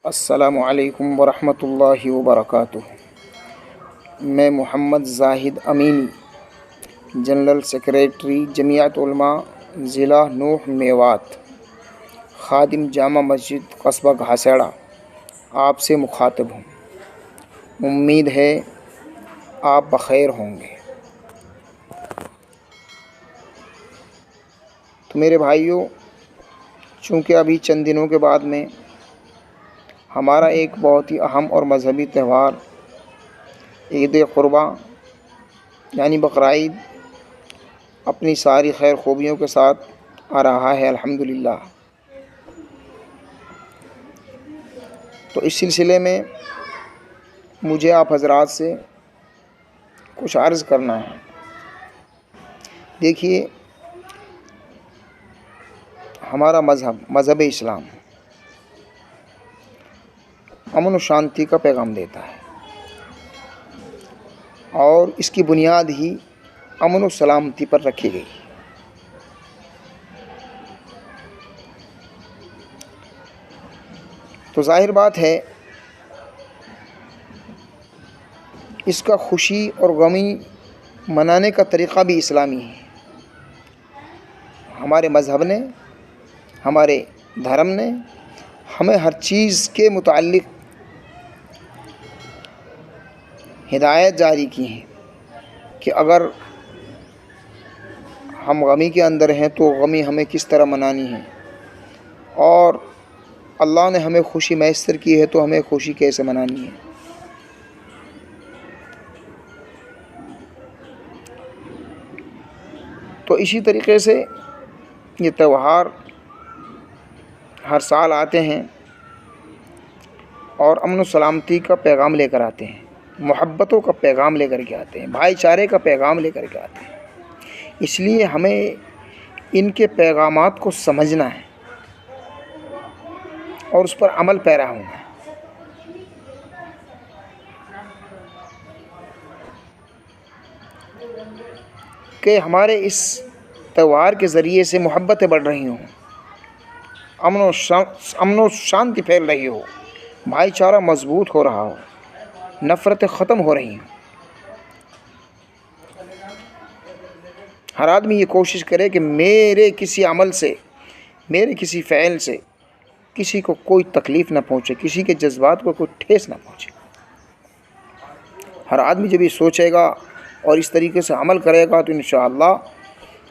السلام علیکم ورحمۃ اللہ وبرکاتہ۔ میں محمد زاہد امینی، جنرل سیکریٹری جمعیت علماء ضلع نوح میوات، خادم جامع مسجد قصبہ گھاسیڑا، آپ سے مخاطب ہوں۔ امید ہے آپ بخیر ہوں گے۔ تو میرے بھائیوں، چونکہ ابھی چند دنوں کے بعد میں ہمارا ایک بہت ہی اہم اور مذہبی تہوار عید قرباں یعنی بقرعید اپنی ساری خیر خوبیوں کے ساتھ آ رہا ہے الحمدللہ۔ تو اس سلسلے میں مجھے آپ حضرات سے کچھ عرض کرنا ہے۔ دیکھیے، ہمارا مذہب اسلام امن و شانتی کا پیغام دیتا ہے، اور اس کی بنیاد ہی امن و سلامتی پر رکھی گئی۔ تو ظاہر بات ہے، اس کا خوشی اور غمی منانے کا طریقہ بھی اسلامی ہے۔ ہمارے مذہب نے، ہمارے دھرم نے ہمیں ہر چیز کے متعلق ہدایت جاری کی ہے کہ اگر ہم غمی کے اندر ہیں تو غمی ہمیں کس طرح منانی ہے، اور اللہ نے ہمیں خوشی میسر کی ہے تو ہمیں خوشی کیسے منانی ہے۔ تو اسی طریقے سے یہ تہوار ہر سال آتے ہیں اور امن و سلامتی کا پیغام لے کر آتے ہیں، محبتوں کا پیغام لے کر کے آتے ہیں، بھائی چارے کا پیغام لے کر کے آتے ہیں۔ اس لیے ہمیں ان کے پیغامات کو سمجھنا ہے اور اس پر عمل پیرا ہونا ہے۔ کہ ہمارے اس تہوار کے ذریعے سے محبتیں بڑھ رہی ہوں، امن و شانتی پھیل رہی ہو، بھائی چارہ مضبوط ہو رہا ہو، نفرتیں ختم ہو رہی ہیں۔ ہر آدمی یہ کوشش کرے کہ میرے کسی عمل سے، میرے کسی فعل سے کسی کو کوئی تکلیف نہ پہنچے، کسی کے جذبات کو کوئی ٹھیس نہ پہنچے۔ ہر آدمی جب یہ سوچے گا اور اس طریقے سے عمل کرے گا تو انشاءاللہ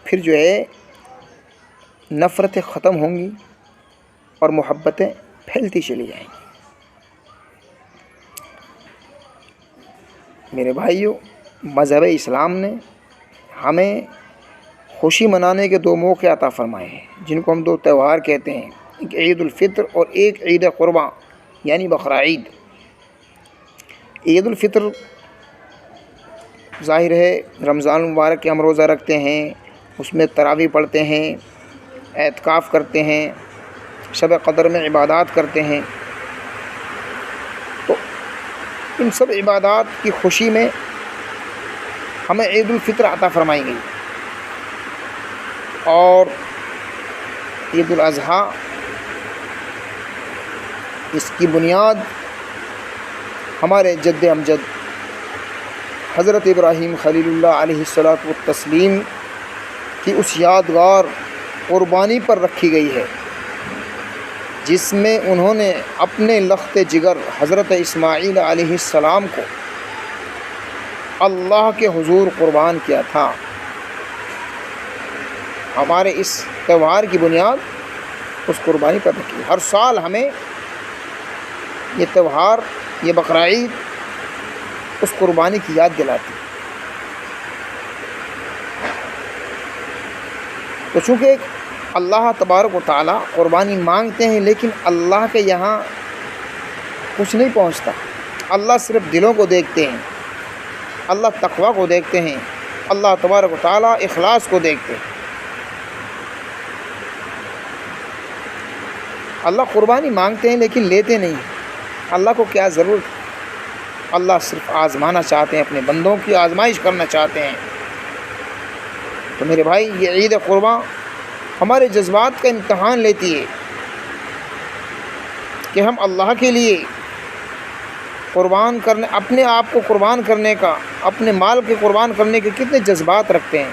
پھر جو ہے نفرتیں ختم ہوں گی اور محبتیں پھیلتی چلی جائیں گی۔ میرے بھائیوں، مذہب اسلام نے ہمیں خوشی منانے کے دو موقع عطا فرمائے ہیں، جن کو ہم دو تہوار کہتے ہیں، ایک عید الفطر اور ایک عید قرباں یعنی بقرعید۔ عید الفطر ظاہر ہے رمضان المبارک کے ہم روزہ رکھتے ہیں، اس میں تراویح پڑھتے ہیں، اعتکاف کرتے ہیں، شب قدر میں عبادات کرتے ہیں۔ تو ان سب عبادات کی خوشی میں ہمیں عید الفطر عطا فرمائی گئی، اور عید الاضحیٰ اس کی بنیاد ہمارے جد امجد حضرت ابراہیم خلیل اللہ علیہ الصلاۃ والتسلیم کی اس یادگار قربانی پر رکھی گئی ہے، جس میں انہوں نے اپنے لخت جگر حضرت اسماعیل علیہ السلام کو اللہ کے حضور قربان کیا تھا۔ ہمارے اس تہوار کی بنیاد اس قربانی پر رکھی۔ ہر سال ہمیں یہ تہوار، یہ بقرعید اس قربانی کی یاد دلاتی۔ تو چونکہ اللہ تبارک و تعالیٰ قربانی مانگتے ہیں، لیکن اللہ کے یہاں کچھ نہیں پہنچتا۔ اللہ صرف دلوں کو دیکھتے ہیں، اللہ تقویٰ کو دیکھتے ہیں، اللہ تبارک و تعالیٰ اخلاص کو دیکھتے ہیں۔ اللہ قربانی مانگتے ہیں لیکن لیتے نہیں ہیں۔ اللہ کو کیا ضرورت ہے؟ اللہ صرف آزمانا چاہتے ہیں، اپنے بندوں کی آزمائش کرنا چاہتے ہیں۔ تو میرے بھائی، یہ عید قرباں ہمارے جذبات کا امتحان لیتی ہے، کہ ہم اللہ کے لیے قربان کرنے، اپنے آپ کو قربان کرنے کا، اپنے مال کے قربان کرنے کے کتنے جذبات رکھتے ہیں،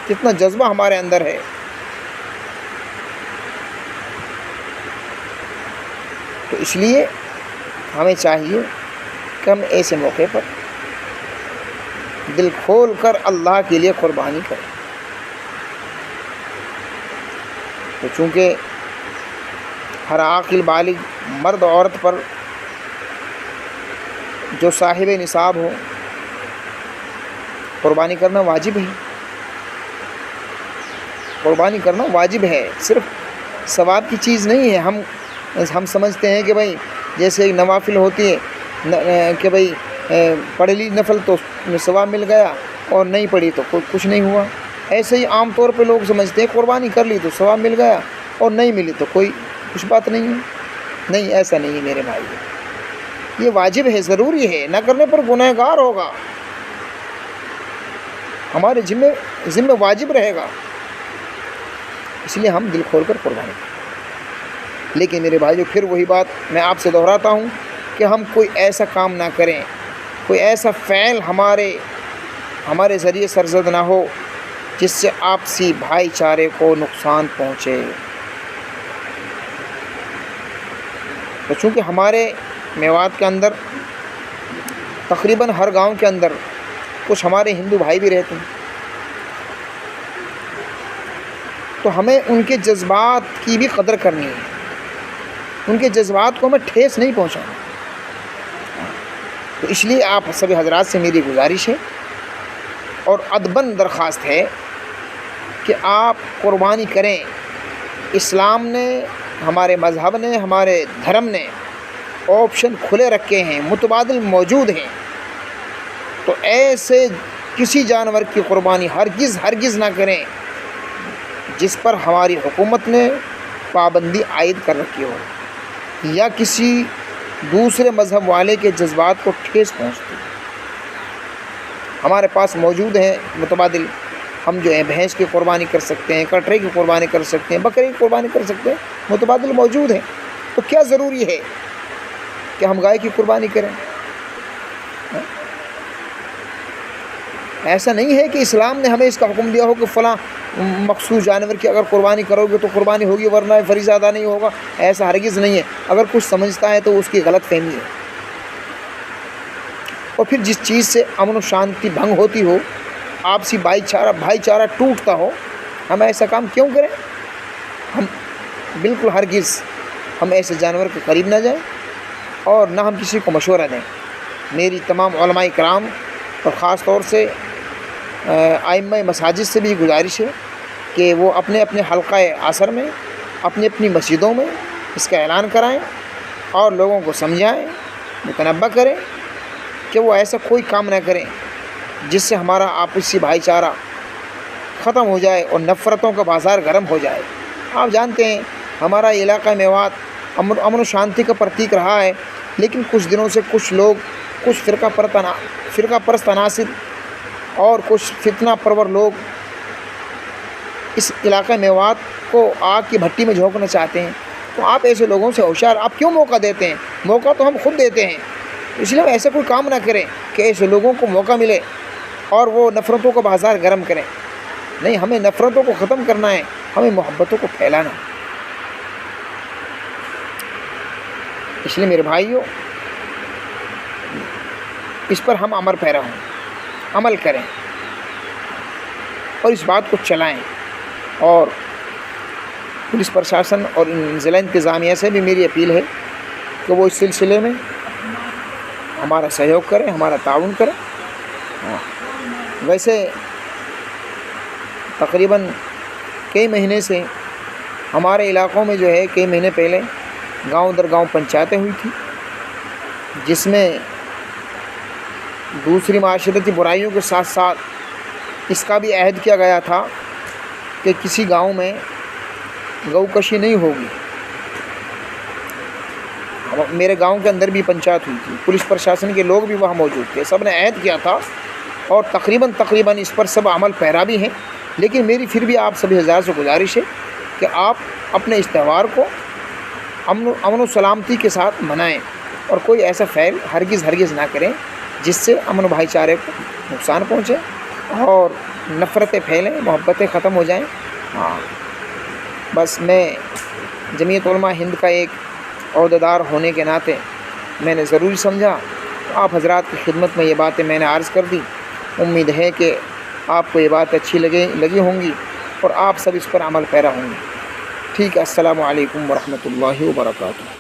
کتنا جذبہ ہمارے اندر ہے۔ تو اس لیے ہمیں چاہیے کہ ہم ایسے موقع پر دل کھول کر اللہ کے لیے قربانی کریں۔ تو چونکہ ہر عاقل بالغ مرد عورت پر جو صاحب نصاب ہو، قربانی کرنا واجب ہے، قربانی کرنا واجب ہے، صرف ثواب کی چیز نہیں ہے۔ ہم سمجھتے ہیں کہ بھائی جیسے نوافل ہوتی ہے کہ بھائی پڑھ لی نفل تو ثواب مل گیا اور نہیں پڑھی تو کچھ نہیں ہوا، ایسے ہی عام طور پہ لوگ سمجھتے ہیں قربانی کر لی تو ثواب مل گیا اور نہیں ملی تو کوئی کچھ بات نہیں ہے۔ نہیں، ایسا نہیں ہے میرے بھائی، یہ واجب ہے، ضروری ہے، نہ کرنے پر گناہ گار ہوگا، ہمارے ذمہ واجب رہے گا، اس لیے ہم دل کھول کر قربانی کریں۔ لیکن میرے بھائیو، پھر وہی بات میں آپ سے دہراتا ہوں کہ ہم کوئی ایسا کام نہ کریں، کوئی ایسا فعل ہمارے ذریعے سرزد نہ ہو جس سے آپسی بھائی چارے کو نقصان پہنچے۔ تو چونکہ ہمارے میوات کے اندر تقریباً ہر گاؤں کے اندر کچھ ہمارے ہندو بھائی بھی رہتے ہیں، تو ہمیں ان کے جذبات کی بھی قدر کرنی ہے، ان کے جذبات کو ہمیں ٹھیس نہیں پہنچانا۔ تو اس لیے آپ سبھی حضرات سے میری گزارش ہے اور ادباً درخواست ہے کہ آپ قربانی کریں۔ اسلام نے، ہمارے مذہب نے، ہمارے دھرم نے آپشن کھلے رکھے ہیں، متبادل موجود ہیں، تو ایسے کسی جانور کی قربانی ہرگز نہ کریں جس پر ہماری حکومت نے پابندی عائد کر رکھی ہو یا کسی دوسرے مذہب والے کے جذبات کو ٹھیس پہنچتی۔ ہمارے پاس موجود ہیں متبادل، ہم جو ہیں بھینس کی قربانی کر سکتے ہیں، کٹرے کی قربانی کر سکتے ہیں، بکرے کی قربانی کر سکتے ہیں، متبادل موجود ہیں، تو کیا ضروری ہے کہ ہم گائے کی قربانی کریں؟ ایسا نہیں ہے کہ اسلام نے ہمیں اس کا حکم دیا ہو کہ فلاں مخصوص جانور کی اگر قربانی کرو گے تو قربانی ہوگی ورنہ فریضہ ادا نہیں ہوگا، ایسا ہرگز نہیں ہے۔ اگر کچھ سمجھتا ہے تو اس کی غلط فہمی ہے، اور پھر جس چیز سے امن و شانتی بھنگ ہوتی ہو، آپسی بھائی چارہ ٹوٹتا ہو، ہم ایسا کام کیوں کریں؟ ہم بالکل ہرگز ہم ایسے جانور کے قریب نہ جائیں اور نہ ہم کسی کو مشورہ دیں۔ میری تمام علماء کرام اور خاص طور سے ائمہ مساجد سے بھی گزارش ہے کہ وہ اپنے اپنے حلقہ عصر میں، اپنی اپنی مسجدوں میں اس کا اعلان کرائیں اور لوگوں کو سمجھائیں، متنبہ کریں کہ وہ ایسا کوئی کام نہ کریں جس سے ہمارا آپسی بھائی چارہ ختم ہو جائے اور نفرتوں کا بازار گرم ہو جائے۔ آپ جانتے ہیں ہمارا علاقہ میوات امن و شانتی کا پرتیک رہا ہے، لیکن کچھ دنوں سے کچھ لوگ، کچھ فرقہ پرست عناصر اور کچھ فتنہ پرور لوگ اس علاقہ میوات کو آگ کی بھٹی میں جھونکنا چاہتے ہیں۔ تو آپ ایسے لوگوں سے ہوشیار، آپ کیوں موقع دیتے ہیں؟ موقع تو ہم خود دیتے ہیں، اس لیے ایسا کوئی کام نہ کریں کہ ایسے لوگوں کو موقع ملے اور وہ نفرتوں کا بازار گرم کریں۔ نہیں، ہمیں نفرتوں کو ختم کرنا ہے، ہمیں محبتوں کو پھیلانا ہے۔ اس لیے میرے بھائیوں، اس پر ہم امر پیرا ہوں، عمل کریں اور اس بات کو چلائیں۔ اور پولیس پرشاسن اور ضلع انتظامیہ سے بھی میری اپیل ہے کہ وہ اس سلسلے میں ہمارا سہیوگ کریں، ہمارا تعاون کریں۔ ویسے تقریباً کئی مہینے سے ہمارے علاقوں میں جو ہے، کئی مہینے پہلے گاؤں در گاؤں پنچایتیں ہوئی تھیں، جس میں دوسری معاشرتی برائیوں کے ساتھ ساتھ اس کا بھی عہد کیا گیا تھا کہ کسی گاؤں میں گو کشی نہیں ہوگی۔ میرے گاؤں کے اندر بھی پنچایت ہوئی تھی، پولیس پرشاسن کے لوگ بھی وہاں موجود تھے، سب نے عہد کیا تھا اور تقریباً اس پر سب عمل پیرا بھی ہیں۔ لیکن میری پھر بھی آپ سبھی حضرات سے گزارش ہے کہ آپ اپنے اس تہوار کو امن و سلامتی کے ساتھ منائیں، اور کوئی ایسا فعل ہرگز نہ کریں جس سے امن و بھائی چارے کو نقصان پہنچے اور نفرتیں پھیلیں، محبتیں ختم ہو جائیں۔ ہاں، بس میں جمعیت علماء ہند کا ایک عہدیدار ہونے کے ناطے میں نے ضروری سمجھا، آپ حضرات کی خدمت میں یہ باتیں میں نے عرض کر دی۔ امید ہے کہ آپ کو یہ بات اچھی لگی ہوں گی اور آپ سب اس پر عمل پیرا ہوں گے۔ ٹھیک ہے، السلام علیکم ورحمۃ اللہ وبرکاتہ۔